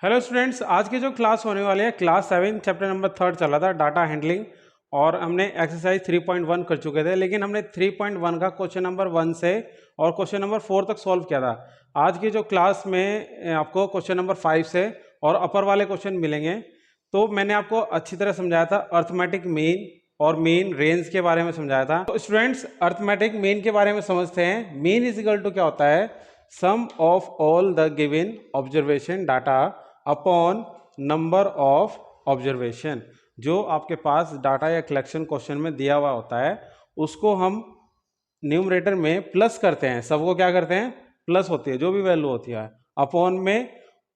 Hello students, आज की जो क्लास होने वाली है क्लास 7 चैप्टर नंबर 3 चला था डाटा हैंडलिंग। और हमने एक्सरसाइज 3.1 कर चुके थे, लेकिन हमने 3.1 का क्वेश्चन नंबर 1 से और क्वेश्चन नंबर 4 तक सॉल्व किया था। आज की जो क्लास में आपको क्वेश्चन नंबर 5 से और अपर वाले क्वेश्चन मिलेंगे। तो मैंने आपको अच्छी तरह समझाया था अर्थमेटिक मीन और मीन रेंज के बारे में समझाया था। तो स्टूडेंट्स, अर्थमेटिक मीन के बारे में समझते हैं। मीन इज इक्वल टू क्या होता है? Sum of all the given observation data upon number of observation. जो आपके पास डाटा या कलेक्शन क्वेश्चन में दिया हुआ होता है उसको हम न्यूमरेटर में प्लस करते हैं। सबको क्या करते हैं? प्लस होती है जो भी वैल्यू होती है, अपॉन में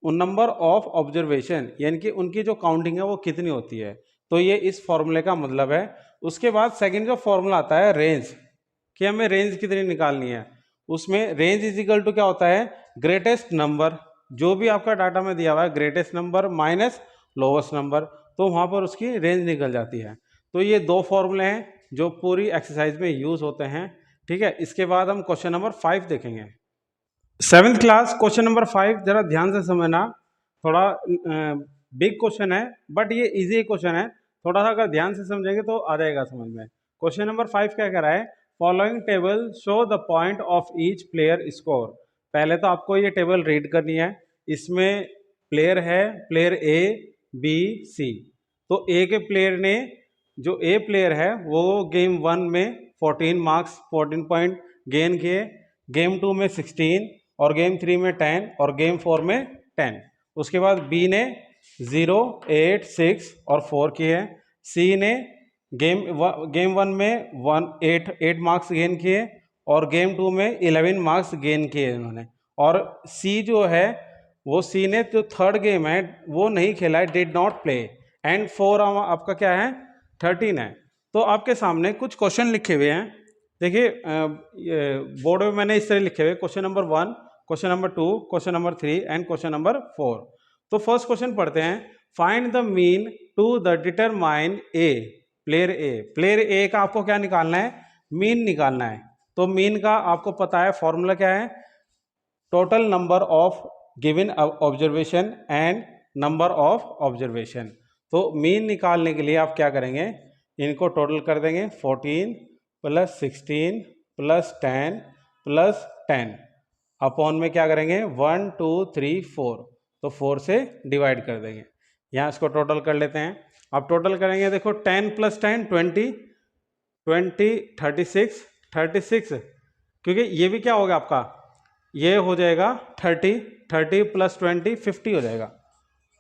नंबर ऑफ ऑब्जर्वेशन, यानी कि उनकी जो काउंटिंग है वो कितनी होती है। तो ये इस फॉर्मूले का मतलब है। उसके बाद सेकंड जो फॉर्मूला आता है रेंज, कि हमें रेंज कितनी निकालनी है। उसमें रेंज इज इक्वल टू क्या होता है? ग्रेटेस्ट नंबर, जो भी आपका डाटा में दिया हुआ है greatest number minus lowest number, तो वहाँ पर उसकी रेंज निकल जाती है। तो ये दो फॉर्मूले हैं जो पूरी एक्सरसाइज में यूज होते हैं। ठीक है, इसके बाद हम क्वेश्चन नंबर 5 देखेंगे। 7th क्लास क्वेश्चन नंबर 5 जरा ध्यान से समझना। थोड़ा बिग क्वेश्चन है बट ये इजी क्वेश्चन है। थोड़ा सा अगर ध्यान से समझेंगे तो आ जाएगा समझ में। क्वेश्चन नंबर 5 क्या कह रहा है? Following table show the point of each player score. पहले तो आपको ये टेबल रीड करनी है। इसमें प्लेयर है, प्लेयर ए बी सी। तो ए के प्लेयर ने, जो ए प्लेयर है वो गेम 1 में 14 मार्क्स 14 पॉइंट गेन किए, गेम 2 में 16 और गेम 3 में 10 और गेम 4 में 10। उसके बाद बी ने 0 8 6 और 4 किए। सी ने गेम 1 में 8 मार्क्स गेन किए और गेम 2 में 11 मार्क्स गेन किए इन्होंने। और सी जो है वो सी ने जो थर्ड गेम है वो नहीं खेला है, डिड नॉट प्ले। एंड 4 आपका क्या है? 13 है। तो आपके सामने कुछ क्वेश्चन लिखे हुए हैं। देखिए बोर्ड में मैंने इस तरह लिखे हुए question number 1, question number 2, question number 3 and question number 4। तो फर्स्ट क्वेश्चन पढ़ते हैं। Find the mean to the determine A. Player A, player A का आपको क्या निकालना है? मीन निकालना है। तो मीन का आपको पता है फॉर्मूला क्या है? Total number of given observation and number of observation. तो मीन निकालने के लिए आप क्या करेंगे? इनको टोटल कर देंगे। 14 प्लस 16 प्लस 10 प्लस 10 अपॉन में क्या करेंगे? 1 2 3 4। तो 4 से डिवाइड कर देंगे। यहाँ इसको टोटल कर लेते हैं। अब टोटल करेंगे, देखो 10 प्लस 10 20 20 36 36, क्योंकि ये भी क्या होगा आपका? ये हो जाएगा 30 30 प्लस 20 50 हो जाएगा।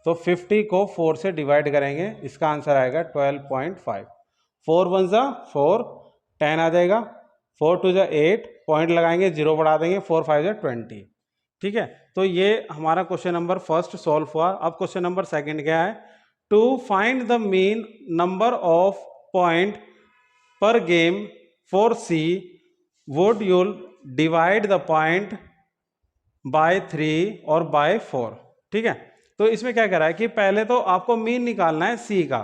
तो 50 को 4 से डिवाइड करेंगे, इसका आंसर आएगा 12.5। 4 1 जा 4, 10 आ जाएगा, 4 2 जा 8, पॉइंट लगाएंगे, 0 बढ़ा देंगे, 4 5 जा 20। ठीक है, तो ये हमारा क्वेश्चन नंबर फर्स्ट सॉल्व हुआ। अब क्वेश्चन नंबर सेकंड क्या है? To find the mean number of point per game for C would you divide the point by 3 और बाय 4। ठीक है, तो इसमें क्या कह रहा है कि पहले तो आपको मीन निकालना है सी का।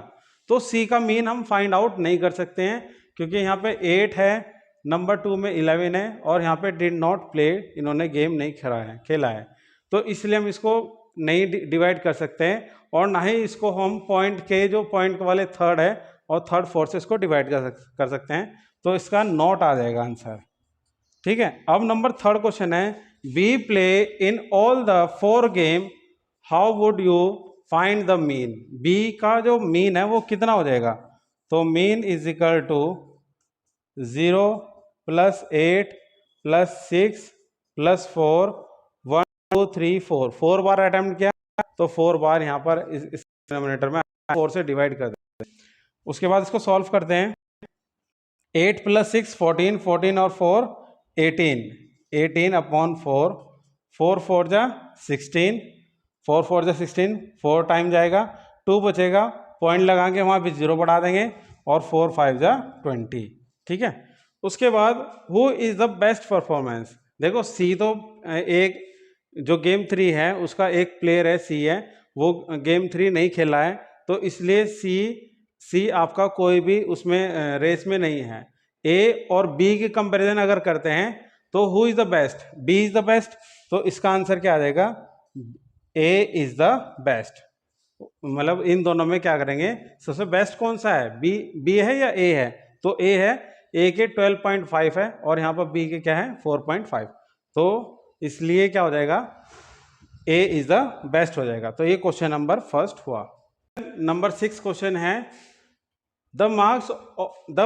तो सी का मीन हम फाइंड आउट नहीं कर सकते हैं क्योंकि यहाँ पे 8 है, नंबर 2 में 11 है और यहाँ पे डिड नॉट प्ले, इन्होंने गेम नहीं खेला है। तो इसलिए हम इसको नहीं डिवाइड कर सकते हैं और ना ही इसको हम पॉइंट के जो पॉइंट वाले थर्ड है और थर्ड फोर्थ से इसको डिवाइड कर सकते हैं। तो इसका नॉट आ जाएगा आंसर। ठीक है, अब नंबर थर्ड क्वेश्चन है, B play in all the 4 game, how would you find the mean. B का जो मीन है वो कितना हो जाएगा? तो mean is equal to 0 plus 8 plus 6 plus 4, 1 2 3 4, 4 बार अटेम्प्ट किया तो 4 बार यहाँ पर इस डिनोमिनेटर में 4 से डिवाइड कर देते हैं। उसके बाद इसको सॉल्व करते हैं। 8 प्लस 6 14, 14 और 4 18, 18 अपॉन 4, 4 4 जा 16, 4 4 जा 16, 4 टाइम जाएगा, 2 बचेगा, पॉइंट लगा के वहाँ भी 0 बढ़ा देंगे और 4 5 जा 20। ठीक है, उसके बाद who is the best performance. देखो सी तो एक जो गेम 3 है उसका एक प्लेयर है सी है, वो गेम 3 नहीं खेला है, तो इसलिए सी आपका कोई भी उसमें रेस में नहीं है। ए और बी की कंपैरिजन अगर करते हैं तो who is the best? B is the best. तो इसका आंसर क्या आ जाएगा? A is the best. मतलब इन दोनों में क्या करेंगे, सबसे बेस्ट कौन सा है, बी है या ए है, तो ए है, ए के 12.5 है और यहाँ पर बी के क्या है 4.5, तो इसलिए क्या हो जाएगा, ए इज द बेस्ट हो जाएगा। तो ये क्वेश्चन नंबर फर्स्ट हुआ। नंबर 6 क्वेश्चन है, the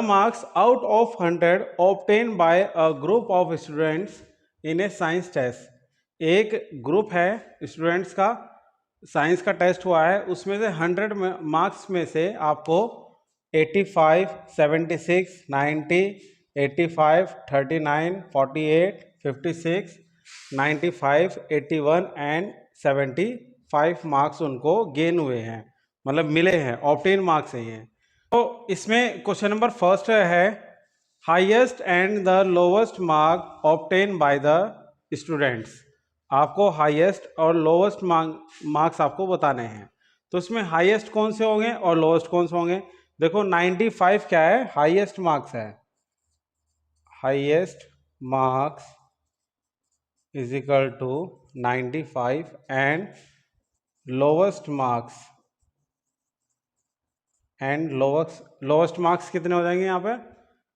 marks out of 100 obtained by a group of students in a science test. एक ग्रुप है स्टूडेंट्स का, साइंस का टेस्ट हुआ है, उसमें से 100 मार्क्स में से आपको 85, 76, 90, 85, 39, 48, 56, 95, 81 एंड 75 मार्क्स उनको गेन हुए हैं, मतलब मिले हैं, ऑब्टेन मार्क्स हैं ये। तो इसमें क्वेश्चन नंबर फर्स्ट है, highest and the lowest mark obtain by the students. आपको हाईएस्ट और लोवेस्ट मार्क्स आपको बताने हैं, तो इसमें हाईएस्ट कौन से होंगे और लोवेस्ट कौन से होंगे। देखो 95 क्या है, हाईएस्ट मार्क्स है, highest marks is equal to 95 and lowest marks, and lowest marks कितने हो जाएंगे यहाँ पे,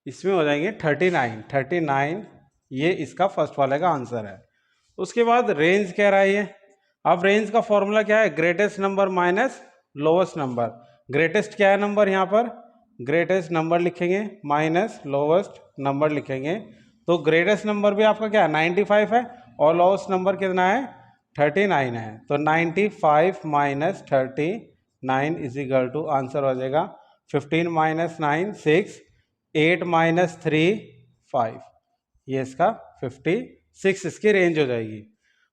इसमें हो जाएंगे 39, ये इसका फर्स्ट वाले का आंसर है। उसके बाद रेंज कह रहा है ये, अब रेंज का फॉर्मूला क्या है, greatest number minus lowest number. Greatest क्या है नंबर, यहाँ पर ग्रेटेस्ट नंबर लिखेंगे माइनस लोवेस्ट नंबर लिखेंगे, तो ग्रेटेस्ट नंबर भी आपका क्या है 95 है और लोवेस्ट नंबर कितना है 39 है, तो 95 minus 39 is equal to answer हो जाएगा 15 माइनस 9 6, 8 माइनस 3 5, ये इसका 56 इसकी रेंज हो जाएगी।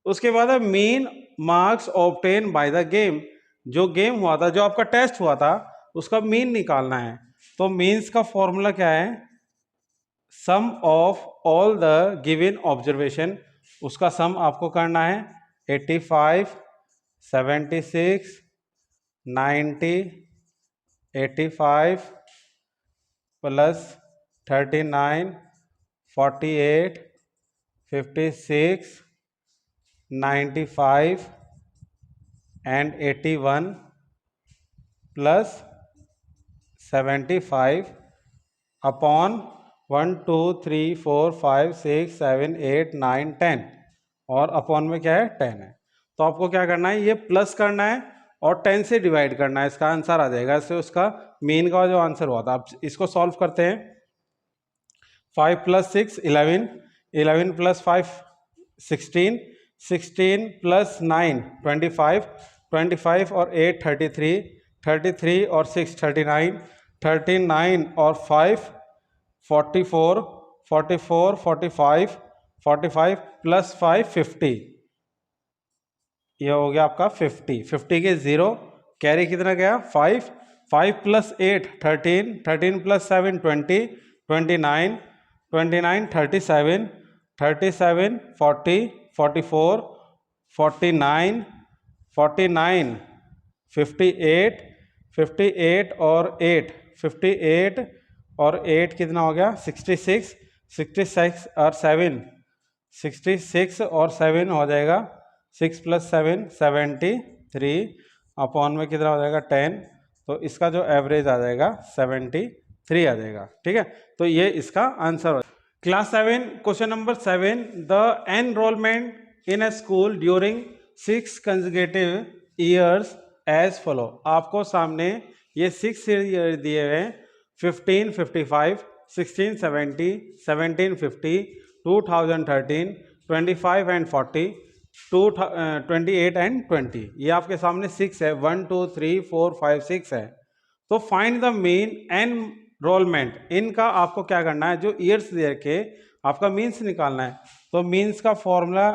उसके बाद है mean marks obtain by the game, जो गेम हुआ था, जो आपका टेस्ट हुआ था, उसका मीन निकालना है। तो मीन्स का फॉर्मूला क्या है, sum of all the given observation, उसका सम आपको करना है 85, 76, 90, 85 प्लस 39, 48, 56, 95 एंड 81 प्लस 75 अपॉन 1 2 3 4 5 6 7 8 9 10, और अपॉन में क्या है 10 है। तो आपको क्या करना है, ये प्लस करना है और 10 से डिवाइड करना है, इसका आंसर आ जाएगा। इससे उसका मीन का जो आंसर हुआ था, आप इसको सॉल्व करते हैं। 5 प्लस 6 11, 11 प्लस 5 16, 16 प्लस 9 25, 25 और 8 33, 33 और 6 39, 39 और 5 44, 44, 45, 45 प्लस 5 50, ये हो गया आपका 50, 50 के 0, कैरी कितना गया 5, 5 प्लस 8 13, 13 प्लस 7 20, 29, 29 37, 37 40, 44, 49, 49 58, 58 और 8 58 और 8 कितना हो गया 66, 66 और 7 66 और 7 हो जाएगा 6 प्लस 7 73, अपॉन में कितना हो जाएगा 10, तो इसका जो एवरेज आ जाएगा 73 आ जाएगा। ठीक है, तो ये इसका आंसर हो। Class 7 question number 7, the enrolment in a school during 6 consecutive years as follow. आपको सामने ये 6 ईयर दिए हुए हैं, 1555, 1670, 1750, 2013, 25 एंड 40, 28 एंड 20, ये आपके सामने 6 है, 1 2 3 4 5 6 है। तो फाइंड द मीन एनरोलमेंट, इनका आपको क्या करना है, जो ईयर्स दे के आपका मीन्स निकालना है। तो मीन्स का फॉर्मूला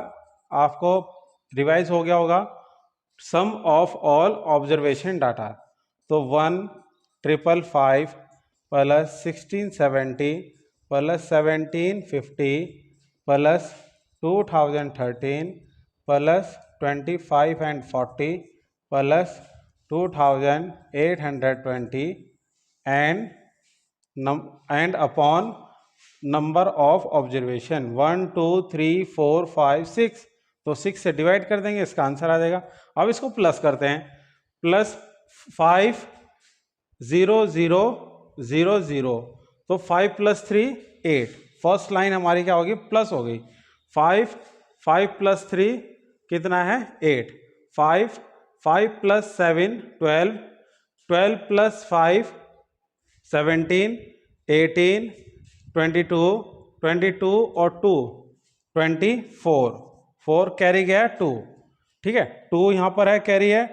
आपको रिवाइज हो गया होगा, सम ऑफ ऑल ऑब्जर्वेशन डाटा, तो 1,555 plus 1670 plus 1750 plus 2013 plus 25 and 40 plus 2820 and upon number of observation 1 2 3 4 5 6, तो 6 से डिवाइड कर देंगे, इसका आंसर आ जाएगा। अब इसको प्लस करते हैं, प्लस 5 0 0 0 0, तो 5 प्लस 3 8। फर्स्ट लाइन हमारी क्या होगी, प्लस हो गई। 5 प्लस 3 कितना है 8। 5 प्लस 7 12, 12 प्लस 5 17, 18, 22, 22 और 2 24, 4 कैरी गया 2, ठीक है, 2 यहाँ पर है कैरी है।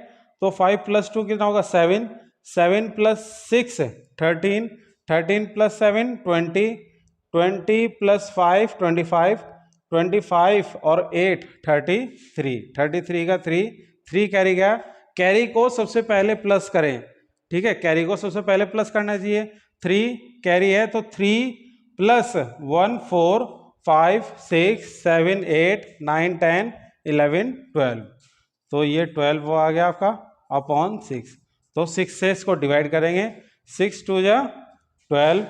तो 5 प्लस 2 कितना होगा 7, 7 प्लस 6 13, 13 प्लस 7 20, 20 प्लस 5 25, 25 और 8 33, 33 का 3 कैरी गया। कैरी को सबसे पहले प्लस करें, ठीक है, कैरी को सबसे पहले प्लस करना चाहिए। 3 कैरी है तो 3 प्लस 1 4 5 6 7 8 9 10 11 12, तो ये 12 वो आ गया आपका अपॉन 6। तो 6 से इसको डिवाइड करेंगे, 6 2 जा 12,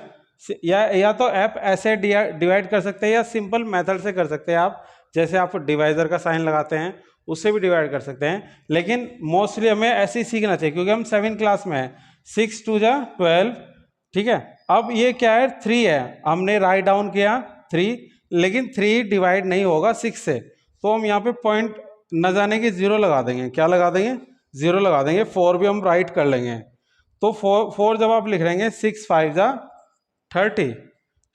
या तो आप ऐसे डिवाइड कर सकते हैं या सिंपल मेथड से कर सकते हैं आप, जैसे आप डिवाइजर का साइन लगाते हैं उससे भी डिवाइड कर सकते हैं, लेकिन मोस्टली हमें ऐसे ही सीखना चाहिए क्योंकि हम 7 क्लास में हैं। 6 2 जा 12, ठीक है। अब ये क्या है 3 है, हमने राइट डाउन किया 3, लेकिन 3 डिवाइड नहीं होगा 6 से, तो हम यहाँ पे पॉइंट न जाने की 0 लगा देंगे। क्या लगा देंगे 0 लगा देंगे। 4 भी हम राइट कर लेंगे, तो 4 जब आप लिख लेंगे 6 5 जा 30,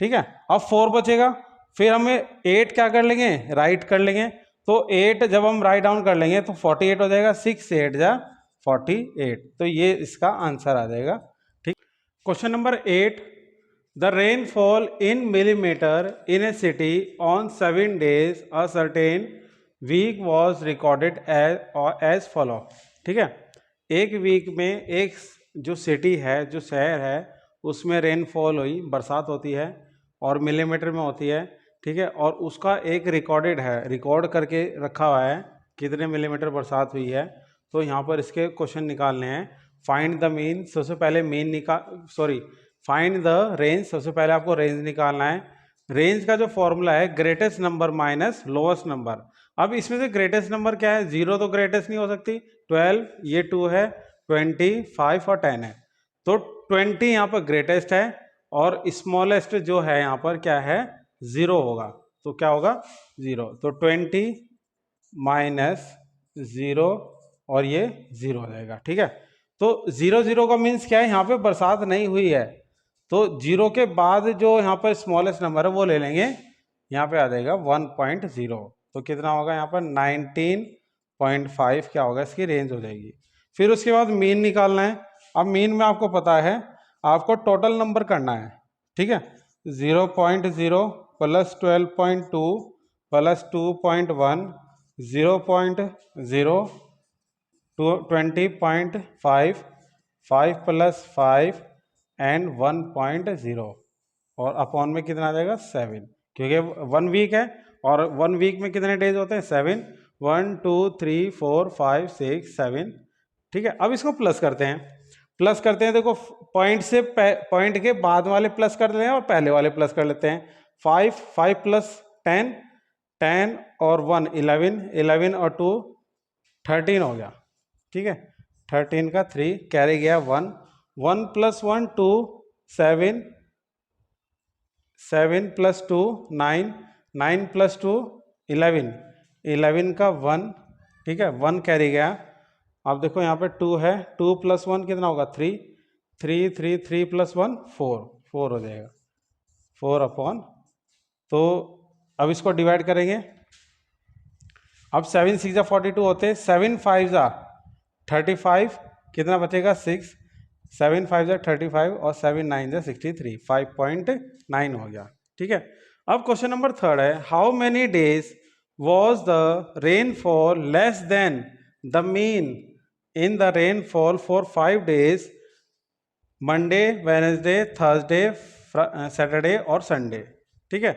ठीक है। अब 4 बचेगा, फिर हमें 8 क्या कर लेंगे राइट कर लेंगे, तो 8 जब हम राइट डाउन कर लेंगे तो 48 हो जाएगा। 6 8 जा 48, तो ये इसका आंसर आ जाएगा, ठीक। Question number 8, the rainfall in millimetre in a city on 7 days a certain week was recorded as follow, ठीक है। एक वीक में एक जो सिटी है, जो शहर है, उसमें रेनफॉल हुई, बरसात होती है और मिलीमीटर में होती है, ठीक है, और उसका एक रिकॉर्डेड है, रिकॉर्ड करके रखा हुआ है कितने मिलीमीटर बरसात हुई है। तो यहाँ पर इसके क्वेश्चन निकालने हैं। फाइंड द मीन, सबसे पहले मीन फाइंड द रेंज, सबसे पहले आपको रेंज निकालना है। रेंज का जो फॉर्मूला है greatest number minus lowest number. अब इसमें से ग्रेटेस्ट नंबर क्या है, 0 तो ग्रेटेस्ट नहीं हो सकती, 12 ये 2 है, 20 5 और 10 है, तो 20 यहाँ पर ग्रेटेस्ट है और स्मॉलेस्ट जो है यहाँ पर क्या है 0 होगा, तो क्या होगा 0, तो 20 माइनस 0 और ये 0 हो जाएगा, ठीक है। तो 0 0 का मीन्स क्या है, यहाँ पे बरसात नहीं हुई है, तो 0 के बाद जो यहाँ पर स्मॉलेस्ट नंबर है वो ले लेंगे, यहाँ पे आ जाएगा 1.0, तो कितना होगा यहाँ पर 19.5 क्या होगा इसकी रेंज हो जाएगी। फिर उसके बाद मीन निकालना है। अब मीन में आपको पता है आपको टोटल नंबर करना है, ठीक है। 0.0 प्लस 12.2 प्लस 2.1 0.0 20.5 5 प्लस 5 एंड 1.0 और अपॉन में कितना आ जाएगा 7, क्योंकि 1 वीक है और 1 वीक में कितने डेज होते हैं 7, 1 2 3 4 5 6 7, ठीक है। अब इसको प्लस करते हैं, देखो पॉइंट से पॉइंट के बाद वाले प्लस कर लेते हैं और पहले वाले प्लस कर लेते हैं। 5 प्लस 10 10 और 1 11, 11 और 2 13 हो गया, ठीक है। 13 का 3 कैरी गया 1, 1 प्लस 1 2 7, 7 प्लस 2 9, 9 प्लस 2 11, 11 का 1, ठीक है, 1 कैरी गया। अब देखो यहाँ पे 2 है, 2 प्लस 1 कितना होगा 3, 3 3 3 प्लस 1 4, 4 हो जाएगा 4 अपॉन। तो अब इसको डिवाइड करेंगे। अब 7 6 42 होते, 7 5 35, कितना बचेगा 6, 7 5 35 और 7 9 63, 5.9 हो गया, ठीक है। अब क्वेश्चन नंबर 3 है, how many days was the rainfall less than the mean in the rainfall for 5 days Monday Wednesday Thursday Saturday और संडे, ठीक है।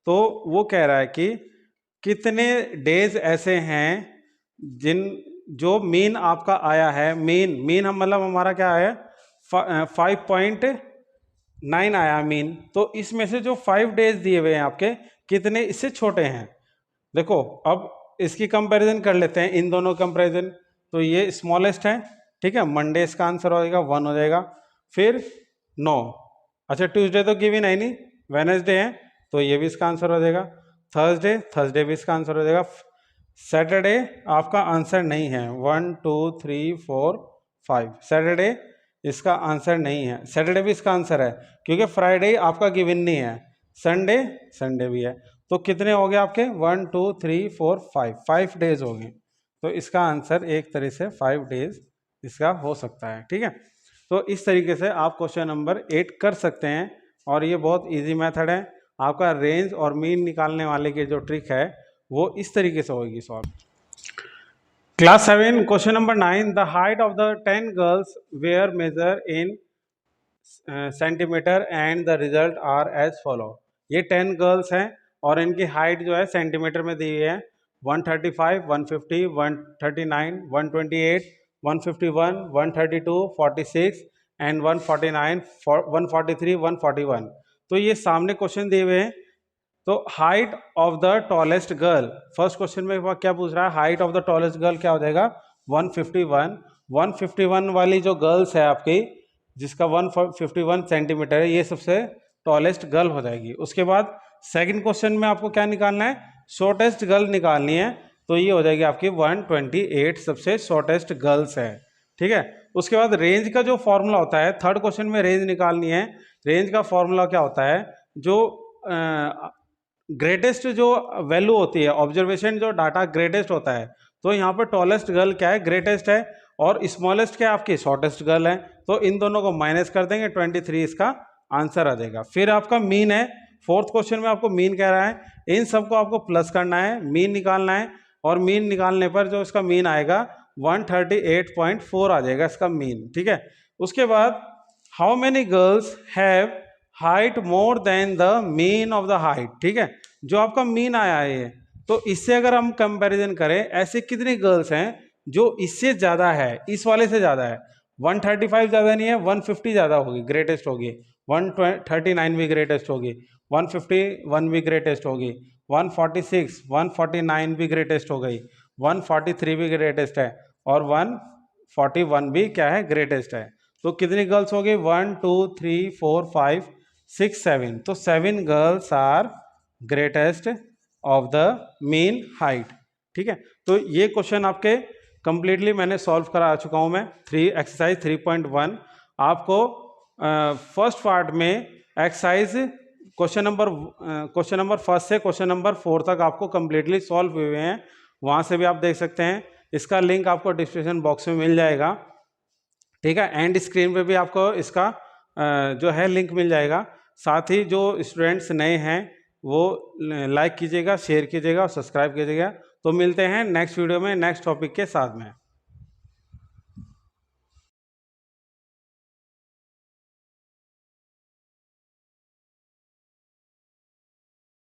तो वो कह रहा है कि कितने डेज ऐसे हैं जो मीन आपका आया है, मीन हम मतलब हमारा क्या आया 5.9 आया मीन, तो इसमें से जो 5 डेज दिए हुए हैं आपके कितने इससे छोटे हैं। देखो अब इसकी कंपैरिजन कर लेते हैं, इन दोनों कंपैरिजन। तो ये स्मॉलेस्ट है, ठीक है, मंडे इसका आंसर हो जाएगा 1 हो जाएगा। फिर 9, अच्छा ट्यूसडे तो गिवन है नहीं, वेडनेसडे है तो ये भी इसका आंसर हो जाएगा। थर्सडे भी इसका आंसर हो जाएगा। सैटरडे आपका आंसर नहीं है, 1 2 3 4 5, सैटरडे इसका आंसर नहीं है। सैटरडे भी इसका आंसर है क्योंकि फ्राइडे आपका गिवन नहीं है। संडे भी है। तो कितने हो गए आपके 1 2 3 4 5 डेज हो गए। तो इसका आंसर एक तरह से 5 डेज इसका हो सकता है, ठीक है। तो इस तरीके से आप क्वेश्चन नंबर 8 कर सकते हैं और ये बहुत इजी मेथड है। आपका रेंज और मीन निकालने वाले की जो ट्रिक है वो इस तरीके से होगी solve. Class 7 question number 9, the height of the 10 girls were measure in centimetre and the result are as follow. ये 10 गर्ल्स हैं और इनकी हाइट जो है सेंटीमीटर में दी हुई है, 135, 150, 139, 128, 151, 132, 46 एंड 149, 143, 141। तो ये सामने क्वेश्चन दिए हुए हैं। तो height of the tallest girl, first question में क्या पूछ रहा है, height of the tallest girl क्या हो जाएगा 151। 151 वाली जो गर्ल्स है आपकी, जिसका 151 सेंटीमीटर है, ये सबसे टॉलेस्ट गर्ल हो जाएगी। उसके बाद सेकंड क्वेश्चन में आपको क्या निकालना है, शॉर्टेस्ट गर्ल निकालनी है। तो ये हो जाएगी आपकी 128 सबसे शॉर्टेस्ट गर्ल्स है, ठीक है। उसके बाद रेंज का जो फॉर्मूला होता है, थर्ड क्वेश्चन में रेंज निकालनी है। रेंज का फॉर्मूला क्या होता है, जो ग्रेटेस्ट जो वैल्यू होती है, ऑब्जर्वेशन जो डाटा ग्रेटेस्ट होता है, तो यहाँ पर टॉलेस्ट गर्ल क्या है, ग्रेटेस्ट है, और स्मॉलेस्ट क्या है आपकी, शॉर्टेस्ट गर्ल है। तो इन दोनों को माइनस कर देंगे, 23 इसका आंसर आ जाएगा। फिर आपका मीन है, फोर्थ क्वेश्चन में आपको मीन कह रहा है, इन सबको आपको प्लस करना है, मीन निकालना है, और मीन निकालने पर जो इसका मीन आएगा 138.4 आ जाएगा इसका मीन, ठीक है। उसके बाद how many girls have height more than the mean of the height, ठीक है। जो आपका मीन आया है ये, तो इससे अगर हम कंपैरिजन करें, ऐसे कितनी गर्ल्स हैं जो इससे ज़्यादा है, इस वाले से ज़्यादा है। 135 ज़्यादा नहीं है, 150 ज़्यादा होगी, ग्रेटेस्ट होगी। 139 भी ग्रेटेस्ट होगी, 151 भी ग्रेटेस्ट होगी, 146, 149 भी ग्रेटेस्ट हो गई, 143 भी ग्रेटेस्ट है, और 141 भी क्या है, ग्रेटेस्ट है। तो कितनी गर्ल्स होगी, 1 2 3 4 5 6 7। तो 7 girls are greatest of the mean height, ठीक है। तो ये क्वेश्चन आपके कंप्लीटली मैंने सॉल्व करा चुका हूँ मैं, एक्सरसाइज 3.1। आपको फर्स्ट पार्ट में एक्सरसाइज क्वेश्चन नंबर फर्स्ट से क्वेश्चन नंबर 4 तक आपको कंप्लीटली सॉल्व हुए हैं, वहाँ से भी आप देख सकते हैं। इसका लिंक आपको डिस्क्रिप्शन बॉक्स में मिल जाएगा, ठीक है। एंड स्क्रीन पे भी आपको इसका जो है लिंक मिल जाएगा। साथ ही जो स्टूडेंट्स नए हैं वो लाइक कीजिएगा, शेयर कीजिएगा और सब्सक्राइब कीजिएगा। तो मिलते हैं नेक्स्ट वीडियो में नेक्स्ट टॉपिक के साथ में।